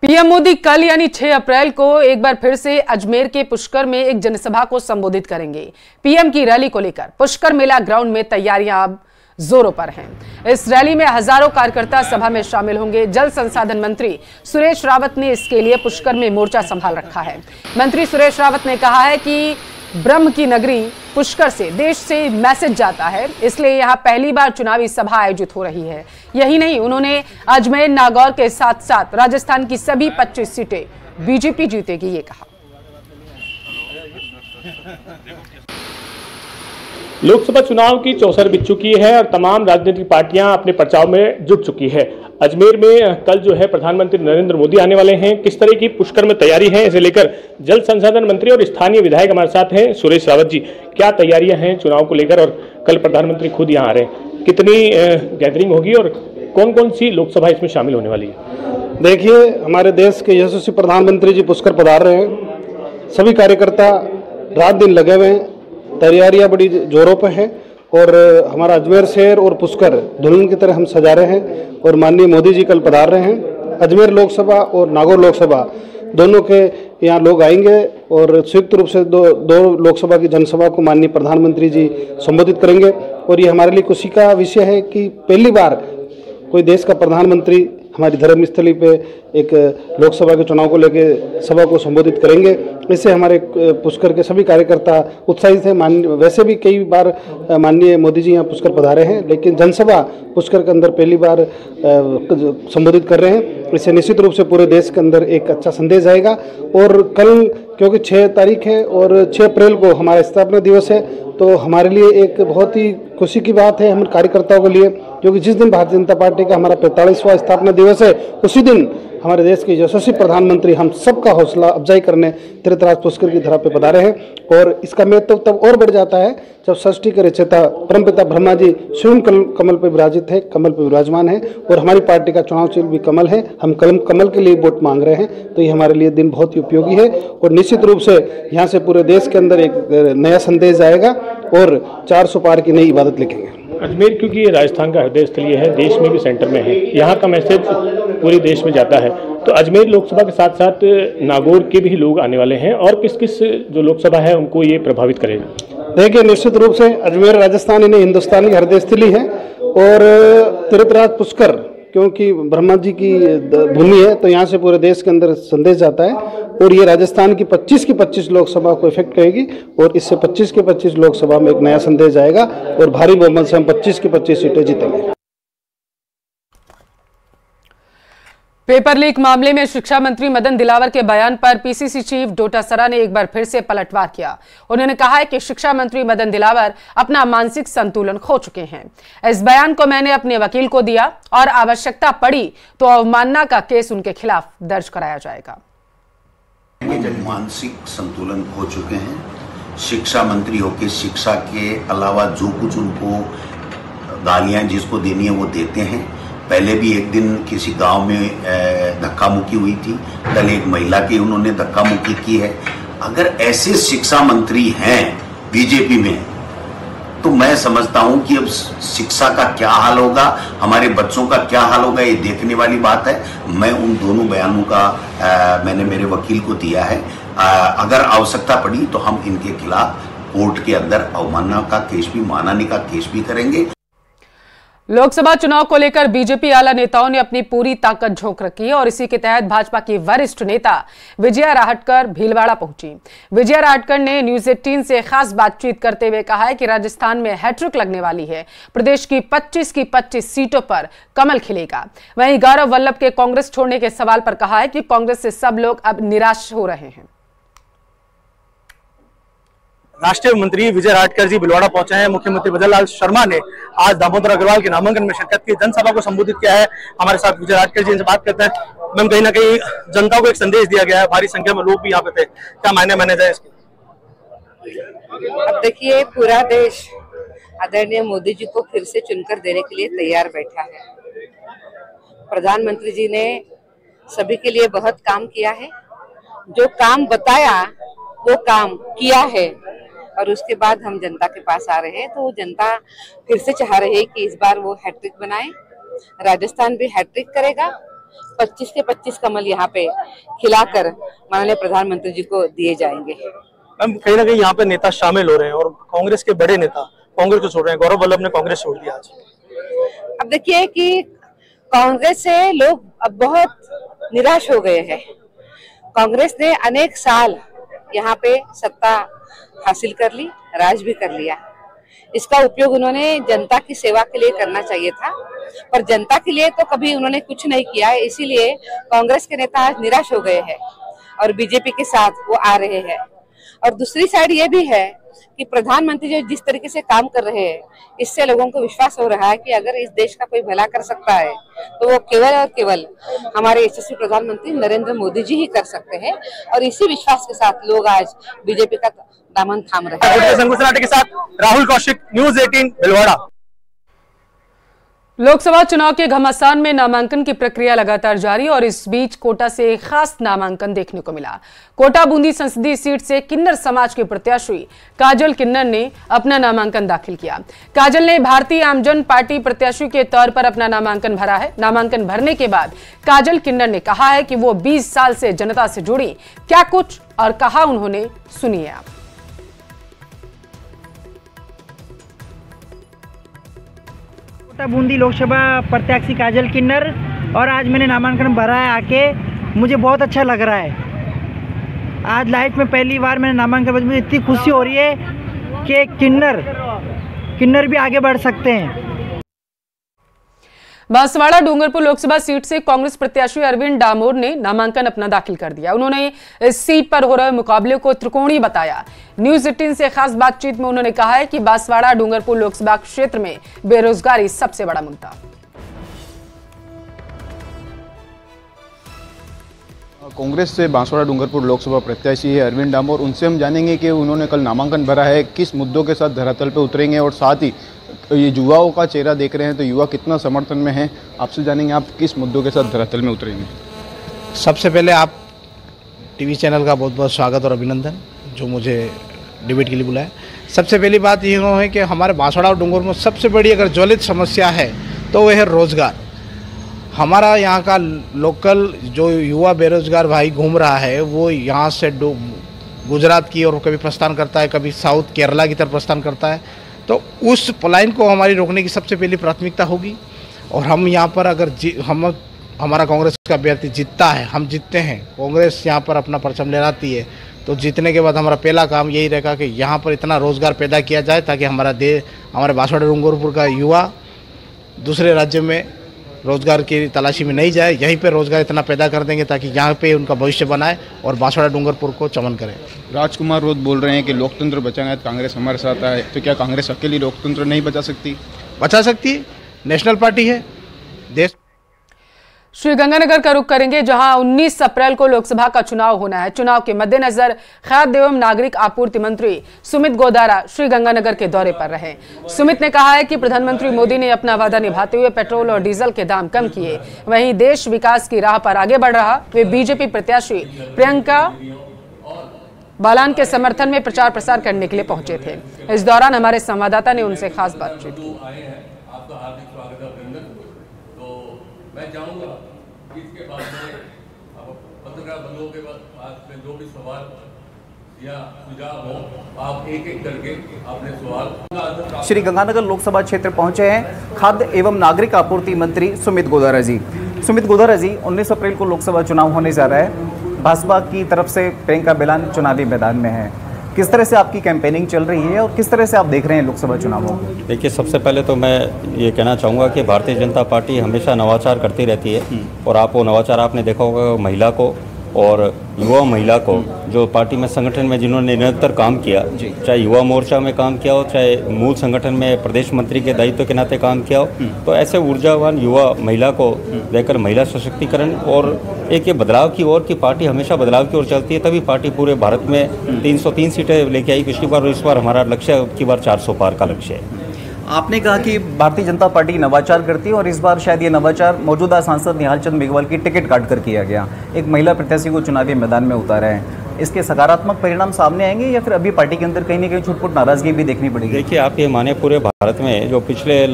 PM Modi कल यानी 6 अप्रैल को एक बार फिर से अजमेर के पुष्कर में एक जनसभा को संबोधित करेंगे। पीएम की रैली को लेकर पुष्कर मेला ग्राउंड में तैयारियां अब जोरों पर हैं। इस रैली में हजारों कार्यकर्ता सभा में शामिल होंगे। जल संसाधन मंत्री सुरेश रावत ने इसके लिए पुष्कर में मोर्चा संभाल रखा है। मंत्री सुरेश रावत ने कहा है कि ब्रह्म की नगरी पुष्कर से देश से मैसेज जाता है, इसलिए यहां पहली बार चुनावी सभा आयोजित हो रही है। यही नहीं, उन्होंने अजमेर नागौर के साथ साथ राजस्थान की सभी 25 सीटें बीजेपी जीतेगी ये कहा। लोकसभा चुनाव की चौसर बीत चुकी है और तमाम राजनीतिक पार्टियां अपने प्रचार में जुट चुकी है। अजमेर में कल जो है प्रधानमंत्री नरेंद्र मोदी आने वाले हैं। किस तरह की पुष्कर में तैयारी है, इसे लेकर जल संसाधन मंत्री और स्थानीय विधायक हमारे साथ हैं। सुरेश रावत जी, क्या तैयारियां हैं चुनाव को लेकर, और कल प्रधानमंत्री खुद यहाँ आ रहे हैं, कितनी गैदरिंग होगी और कौन कौन सी लोकसभा इसमें शामिल होने वाली है? देखिए, हमारे देश के यशस्वी प्रधानमंत्री जी पुष्कर पधार रहे हैं। सभी कार्यकर्ता रात दिन लगे हुए हैं, तैयारियां बड़ी जोरों पर हैं और हमारा अजमेर शहर और पुष्कर दुल्हन की तरह हम सजा रहे हैं। और माननीय मोदी जी कल पधार रहे हैं। अजमेर लोकसभा और नागौर लोकसभा दोनों के यहाँ लोग आएंगे और संयुक्त रूप से दो लोकसभा की जनसभा को माननीय प्रधानमंत्री जी संबोधित करेंगे। और ये हमारे लिए खुशी का विषय है कि पहली बार कोई देश का प्रधानमंत्री हमारी धर्मस्थली पे एक लोकसभा के चुनाव को लेकर सभा को संबोधित करेंगे। इससे हमारे पुष्कर के सभी कार्यकर्ता उत्साहित हैं। वैसे भी कई बार माननीय मोदी जी यहाँ पुष्कर पधारे हैं, लेकिन जनसभा पुष्कर के अंदर पहली बार संबोधित कर रहे हैं। इससे निश्चित रूप से पूरे देश के अंदर एक अच्छा संदेश आएगा। और कल क्योंकि 6 तारीख है और 6 अप्रैल को हमारा स्थापना दिवस है, तो हमारे लिए एक बहुत ही खुशी की बात है हम कार्यकर्ताओं के लिए, क्योंकि जिस दिन भारतीय जनता पार्टी का हमारा 45वां स्थापना दिवस है, उसी दिन हमारे देश के यशस्वी प्रधानमंत्री हम सबका हौसला अफजाई करने तीर्थराज पुष्कर की धरा पे पधारे हैं। और इसका महत्व तब और बढ़ जाता है जब सृष्टि के रचयिता परमपिता ब्रह्मा जी स्वयं कमल पर विराजित है, कमल पर विराजमान है। और हमारी पार्टी का चुनाव चिन्ह भी कमल है। हम कमल के लिए वोट मांग रहे हैं, तो ये हमारे लिए दिन बहुत ही उपयोगी है। और निश्चित रूप से यहाँ से पूरे देश के अंदर एक नया संदेश आएगा और 400 पार की नई इबादत लिखेंगे। अजमेर क्योंकि ये राजस्थान का हृदय स्थलीय है, देश में भी सेंटर में है, यहाँ का मैसेज पूरे देश में जाता है। तो अजमेर लोकसभा के साथ साथ नागौर के भी लोग आने वाले हैं, और किस किस जो लोकसभा है उनको ये प्रभावित करेगा? देखिए, निश्चित रूप से अजमेर राजस्थान यानी हिंदुस्तान की हृदय स्थली है। और तीर्थराज पुष्कर क्योंकि ब्रह्मा जी की भूमि है, तो यहाँ से पूरे देश के अंदर संदेश जाता है। और ये राजस्थान की 25 लोकसभा को इफेक्ट करेगी और इससे 25 लोकसभा में एक नया संदेश जाएगा और भारी बहुमत से हम 25 सीटें जीतेंगे। पेपर लीक मामले में शिक्षा मंत्री मदन दिलावर के बयान पर पीसीसी चीफ डोटासरा ने एक बार फिर से पलटवार किया। उन्होंने कहा है कि शिक्षा मंत्री मदन दिलावर अपना मानसिक संतुलन खो चुके हैं। इस बयान को मैंने अपने वकील को दिया और आवश्यकता पड़ी तो अवमानना का केस उनके खिलाफ दर्ज कराया जाएगा। मानसिक संतुलन खो चुके हैं। शिक्षा मंत्री होकर शिक्षा के अलावा जो कुछ उनको गालियां जिसको देनी है वो देते हैं। पहले भी एक दिन किसी गांव में धक्का मुक्की हुई थी, कल एक महिला की उन्होंने धक्का मुक्की की है। अगर ऐसे शिक्षा मंत्री हैं बीजेपी में, तो मैं समझता हूं कि अब शिक्षा का क्या हाल होगा, हमारे बच्चों का क्या हाल होगा, ये देखने वाली बात है। मैं उन दोनों बयानों का मैंने मेरे वकील को दिया है। अगर आवश्यकता पड़ी तो हम इनके खिलाफ कोर्ट के अंदर अवमानना का केस भी, मानहानि का केस भी करेंगे। लोकसभा चुनाव को लेकर बीजेपी आला नेताओं ने अपनी पूरी ताकत झोंक रखी है और इसी के तहत भाजपा की वरिष्ठ नेता विजया राहटकर भीलवाड़ा पहुंची। विजया राहटकर ने न्यूज 18 से खास बातचीत करते हुए कहा है कि राजस्थान में हैट्रिक लगने वाली है। प्रदेश की 25 सीटों पर कमल खिलेगा। वहीं गौरव वल्लभ के कांग्रेस छोड़ने के सवाल पर कहा है कि कांग्रेस से सब लोग अब निराश हो रहे हैं। राष्ट्रीय मंत्री विजय राहटकर जी भीलवाड़ा पहुंचे हैं। मुख्यमंत्री भजनलाल शर्मा ने आज दामोदर अग्रवाल के नामांकन में शिरकत की, जनसभा को संबोधित किया है। हमारे साथ विजय राहटकर जी, इनसे बात करते हैं। मैम, कहीं ना कहीं जनता को एक संदेश दिया गया है, भारी संख्या में लोग भी यहाँ पे थे, क्या मायने जाए इसके? अब देखिए, पूरा देश आदरणीय मोदी जी को फिर से चुनकर देने के लिए तैयार बैठा है। प्रधानमंत्री जी ने सभी के लिए बहुत काम किया है। जो काम बताया वो काम किया है और उसके बाद हम जनता के पास आ रहे हैं। तो जनता फिर से चाह रही है कि इस बार वो हैट्रिक बनाए, राजस्थान भी हैट्रिक करेगा 25 के 25 कमल यहाँ पे खिलाकर माननीय प्रधानमंत्री जी को दिए जाएंगे। मैम, कहीं ना कहीं यहाँ पे नेता शामिल हो रहे हैं और कांग्रेस के बड़े नेता कांग्रेस को छोड़ रहे हैं। गौरव वल्लभ ने कांग्रेस छोड़ दिया आज। अब देखिए कि कांग्रेस से लोग अब बहुत निराश हो गए हैं। कांग्रेस ने अनेक साल यहाँ पे सत्ता हासिल कर ली, राज भी कर लिया। इसका उपयोग उन्होंने जनता की सेवा के लिए करना चाहिए था, पर जनता के लिए तो कभी उन्होंने कुछ नहीं किया है। इसीलिए कांग्रेस के नेता आज निराश हो गए हैं और बीजेपी के साथ वो आ रहे हैं। और दूसरी साइड ये भी है कि प्रधानमंत्री जो जिस तरीके से काम कर रहे हैं, इससे लोगों को विश्वास हो रहा है कि अगर इस देश का कोई भला कर सकता है तो वो केवल और केवल हमारे यशस्वी प्रधानमंत्री नरेंद्र मोदी जी ही कर सकते हैं। और इसी विश्वास के साथ लोग आज बीजेपी का दामन थाम रहे हैं। संगू सनाटे के साथ राहुल कौशिक, न्यूज़ 18 भिलवाड़ा। लोकसभा चुनाव के घमासान में नामांकन की प्रक्रिया लगातार जारी और इस बीच कोटा से एक खास नामांकन देखने को मिला। कोटा बूंदी संसदीय सीट से किन्नर समाज के प्रत्याशी काजल किन्नर ने अपना नामांकन दाखिल किया। काजल ने भारतीय आमजन पार्टी प्रत्याशी के तौर पर अपना नामांकन भरा है। नामांकन भरने के बाद काजल किन्नर ने कहा है कि वो 20 साल से जनता से जुड़ी, क्या कुछ और कहा उन्होंने, सुनिए आप। कोटा बूंदी लोकसभा प्रत्याशी काजल किन्नर, और आज मैंने नामांकन भरा है आके, मुझे बहुत अच्छा लग रहा है। आज लाइफ में पहली बार मैंने नामांकन भरा, मुझे इतनी खुशी हो रही है कि किन्नर भी आगे बढ़ सकते हैं। बांसवाड़ा डूंगरपुर लोकसभा सीट से कांग्रेस प्रत्याशी अरविंद डामोर ने नामांकन अपना दाखिल कर दिया। उन्होंने इस सीट पर हो रहे मुकाबले को त्रिकोणीय बताया। न्यूज़ 18 से खास बातचीत में उन्होंने कहा है कि बांसवाड़ा डूंगरपुर लोकसभा क्षेत्र में बेरोजगारी सबसे बड़ा मुद्दा। कांग्रेस से बांसवाड़ा डूंगरपुर लोकसभा प्रत्याशी है अरविंद डामोर। उनसे हम जानेंगे कि उन्होंने कल नामांकन भरा है, किस मुद्दों के साथ धरातल पर उतरेंगे और साथ ही ये युवाओं का चेहरा देख रहे हैं तो युवा कितना समर्थन में है, आपसे जानेंगे आप किस मुद्दों के साथ धरातल में उतरेंगे। सबसे पहले आप टीवी चैनल का बहुत बहुत स्वागत और अभिनंदन जो मुझे डिबेट के लिए बुलाया। सबसे पहली बात ये है कि हमारे बांसवाड़ा और डूंगरपुर में सबसे बड़ी अगर ज्वलित समस्या है तो वह है रोज़गार। हमारा यहाँ का लोकल जो युवा बेरोजगार भाई घूम रहा है वो यहाँ से गुजरात की और कभी प्रस्थान करता है, कभी साउथ केरला की तरफ प्रस्थान करता है। तो उस पलायन को हमारी रोकने की सबसे पहली प्राथमिकता होगी। और हम यहाँ पर अगर हमारा कांग्रेस का अभ्यर्थी जीतता है, हम जीतते हैं, कांग्रेस यहाँ पर अपना परचम लहराती है, तो जीतने के बाद हमारा पहला काम यही रहेगा कि यहाँ पर इतना रोज़गार पैदा किया जाए ताकि हमारे बांसवाड़ा डूंगरपुर का युवा दूसरे राज्य में रोज़गार की तलाशी में नहीं जाए, यहीं पे रोज़गार इतना पैदा कर देंगे ताकि यहाँ पे उनका भविष्य बनाए और बांसवाड़ा डूंगरपुर को चमन करें। राजकुमार रोध बोल रहे हैं कि लोकतंत्र बचाना तो कांग्रेस हमारे साथ आए, तो क्या कांग्रेस अकेली लोकतंत्र नहीं बचा सकती? बचा सकती है, नेशनल पार्टी है देश। श्रीगंगानगर का रुख करेंगे, जहां 19 अप्रैल को लोकसभा का चुनाव होना है। चुनाव के मद्देनजर खाद्य एवं नागरिक आपूर्ति मंत्री सुमित गोदारा श्रीगंगानगर के दौरे पर रहे। सुमित ने कहा है कि प्रधानमंत्री मोदी ने अपना वादा निभाते हुए पेट्रोल और डीजल के दाम कम किए, वहीं देश विकास की राह पर आगे बढ़ रहा। वे बीजेपी प्रत्याशी प्रियंका बालान के समर्थन में प्रचार प्रसार करने के लिए पहुंचे थे। इस दौरान हमारे संवाददाता ने उनसे खास बातचीत की। मैं चाहूँगा कि इसके बाद में पत्रकार बंधुओं के पास में जो भी सवाल या सुझाव हो आप एक एक करके अपने सवाल। श्रीगंगानगर लोकसभा क्षेत्र पहुंचे हैं खाद्य एवं नागरिक आपूर्ति मंत्री सुमित गोदारा जी। सुमित गोदारा जी, 19 अप्रैल को लोकसभा चुनाव होने जा रहा है। भाजपा की तरफ से प्रियंका बालान चुनावी मैदान में है। किस तरह से आपकी कैंपेनिंग चल रही है और किस तरह से आप देख रहे हैं लोकसभा चुनावों को? देखिए, सबसे पहले तो मैं ये कहना चाहूँगा कि भारतीय जनता पार्टी हमेशा नवाचार करती रहती है और आप वो नवाचार आपने देखा होगा महिला को और युवा महिला को जो पार्टी में संगठन में जिन्होंने निरंतर काम किया, चाहे युवा मोर्चा में काम किया हो, चाहे मूल संगठन में प्रदेश मंत्री के दायित्व के नाते काम किया हो, तो ऐसे ऊर्जावान युवा महिला को लेकर महिला सशक्तिकरण और एक ये बदलाव की ओर की पार्टी हमेशा बदलाव की ओर चलती है। तभी पार्टी पूरे भारत में 303 सीटें लेके आई पिछली बार, और इस बार हमारा लक्ष्य अब की बार 400 पार का लक्ष्य है। आपने कहा कि भारतीय जनता पार्टी नवाचार करती है और इस बार शायद ये नवाचार मौजूदा सांसद निहाल चंद मेघवाल की टिकट काट कर किया गया, एक महिला प्रत्याशी को चुनावी मैदान में उतारा है। इसके सकारात्मक परिणाम सामने आएंगे या फिर अभी पार्टी के अंदर कहीं ना कहीं छुटपुट नाराजगी भी देखनी पड़ेगी? देखिए, आप ये माने पूरे भारत में जो पिछले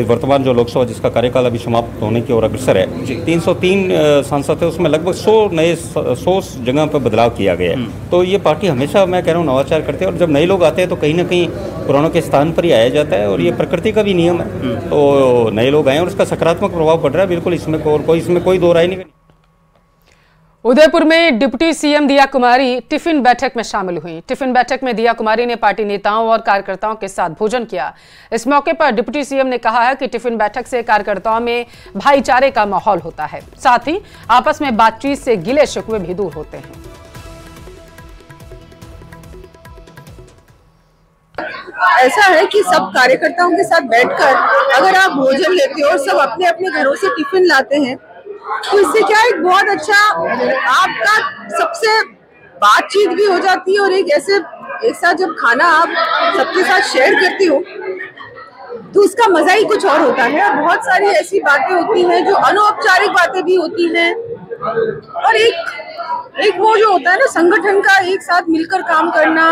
वर्तमान जो लोकसभा जिसका कार्यकाल अभी समाप्त होने की ओर अग्रसर है, 303 सांसद है, उसमें लगभग 100 जगह पर बदलाव किया गया है। तो ये पार्टी हमेशा, मैं कह रहा हूँ, नवाचार करते हैं और जब नए लोग आते हैं तो कहीं ना कहीं पुरानों के स्थान पर ही आया जाता है और ये प्रकृति का भी नियम है। तो नए लोग आए और उसका सकारात्मक प्रभाव पड़ रहा है, बिल्कुल, इसमें कोई दो राय नहीं। उदयपुर में डिप्टी सीएम दिया कुमारी टिफिन बैठक में शामिल हुई। टिफिन बैठक में दिया कुमारी ने पार्टी नेताओं और कार्यकर्ताओं के साथ भोजन किया। इस मौके पर डिप्टी सीएम ने कहा है कि टिफिन बैठक से कार्यकर्ताओं में भाईचारे का माहौल होता है, साथ ही आपस में बातचीत से गिले शिकवे भी दूर होते हैं। ऐसा है कि सब कार्यकर्ताओं के साथ बैठकर अगर आप भोजन लेते हो और सब अपने अपने घरों से टिफिन लाते हैं तो इससे क्या एक बहुत अच्छा आपका सबसे बातचीत भी हो जाती है और एक साथ जब खाना आप सबके साथ शेयर करते हो तो उसका मजा ही कुछ और होता है। और बहुत सारी ऐसी बातें होती हैं जो अनौपचारिक बातें भी होती हैं और एक वो जो होता है ना संगठन का, एक साथ मिलकर काम करना,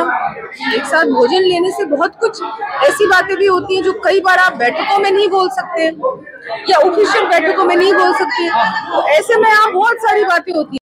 एक साथ भोजन लेने से बहुत कुछ ऐसी बातें भी होती हैं जो कई बार आप बैठकों में नहीं बोल सकते या ऑफिशियल बैठकों में नहीं बोल सकते। तो ऐसे में आप बहुत सारी बातें होती हैं।